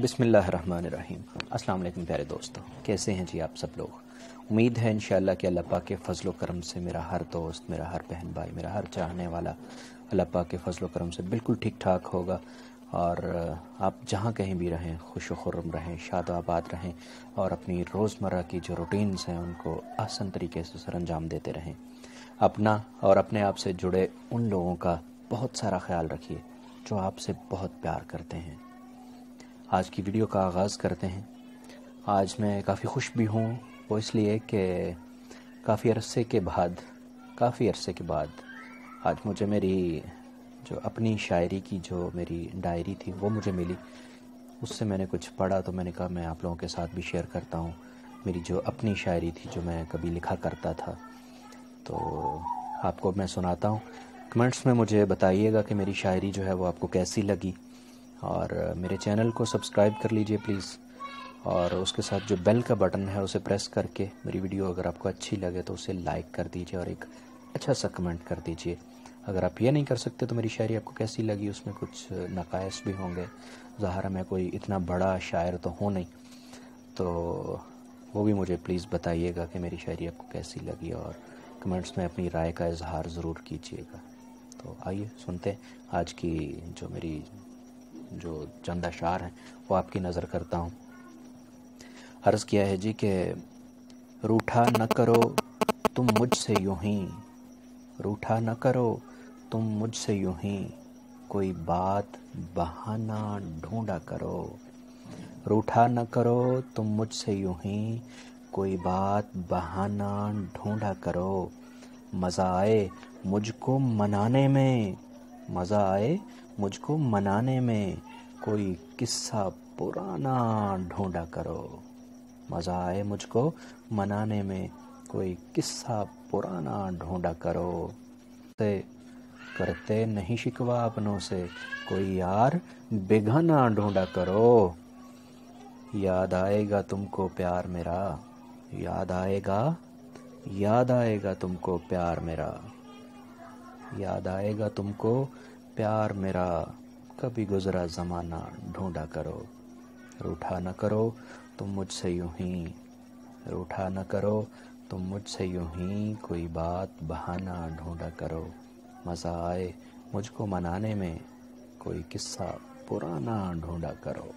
بسم اللہ الرحمن الرحیم۔ السلام علیکم پیارے دوستو، کیسے ہیں جی آپ سب لوگ؟ امید ہے انشاءاللہ کہ اللہ پاک کے فضل و کرم سے میرا ہر دوست، میرا ہر بہن بھائی، میرا ہر چاہنے والا اللہ پاک کے فضل و کرم سے بالکل ٹھیک ٹھاک ہوگا، اور آپ جہاں کہیں بھی رہیں خوش و خرم رہیں، شاد و آباد رہیں، اور اپنی روزمرہ کی جو روٹینز ہیں ان کو آسان طریقے سے سر انجام دیتے رہیں۔ اپنا اور اپنے آپ سے جڑے ان لوگوں کا بہت سارا خیال رکھیے جو آپ سے بہت پیار کرتے ہیں۔ آج کی ویڈیو کا آغاز کرتے ہیں۔ آج میں کافی خوش بھی ہوں، وہ اس لیے کہ کافی عرصے کے بعد آج مجھے میری جو اپنی شاعری کی جو میری ڈائری تھی وہ مجھے ملی۔ اس سے میں نے کچھ پڑھا تو میں نے کہا میں آپ لوگوں کے ساتھ بھی شیئر کرتا ہوں۔ میری جو اپنی شاعری تھی جو میں کبھی لکھا کرتا تھا تو آپ کو میں سناتا ہوں۔ کمنٹس میں مجھے بتائیے گا کہ میری شاعری جو ہے وہ آپ کو کیسی لگی، اور میرے چینل کو سبسکرائب کر لیجئے پلیز، اور اس کے ساتھ جو بیل کا بٹن ہے اسے پریس کر کے میری ویڈیو اگر آپ کو اچھی لگے تو اسے لائک کر دیجئے اور ایک اچھا سا کمنٹ کر دیجئے۔ اگر آپ یہ نہیں کر سکتے تو میری شاعری آپ کو کیسی لگی، اس میں کچھ نقائص بھی ہوں گے، ظاہر ہے میں کوئی اتنا بڑا شاعر تو ہوں نہیں، تو وہ بھی مجھے پلیز بتائیے گا کہ میری شاعری آپ کو کیسی لگی، اور کمنٹس میں اپنی رائے کا اظہار ضرور کیجیے گا۔ تو آئیے سنتے ہیں آج کی جو میری چند اشعار ہیں وہ آپ کی نظر کرتا ہوں۔ عرض کیا ہے جی کہ روٹھا نہ کرو تم مجھ سے یوں ہی، روٹھا نہ کرو تم مجھ سے یوں ہی، کوئی بات بہانہ ڈھونڈا کرو، روٹھا نہ کرو تم مجھ سے یوں ہی، کوئی بات بہانہ ڈھونڈا کرو، مزہ آئے مجھ کو منانے میں، مزہ آئے مجھ کو منانے میں، کوئی قصہ پرانا ڈھونڈا کرو، مزہ آئے مجھ کو منانے میں، کوئی قصہ پرانا ڈھونڈا کرو، سے کرتے نہیں شکوہ اپنوں سے، کوئی یار بیگانہ ڈھونڈا کرو، یاد آئے گا تم کو پیار میرا، یاد آئے گا تم کو پیار میرا، یاد آئے گا تم کو پیار میرا، کبھی گزرا زمانہ ڈھونڈا کرو، روٹھا نہ کرو تم مجھ سے یوں ہی، روٹھا نہ کرو تم مجھ سے یوں ہی، کوئی بات بہانہ ڈھونڈا کرو، مزہ آئے مجھ کو منانے میں، کوئی قصہ پرانا ڈھونڈا کرو۔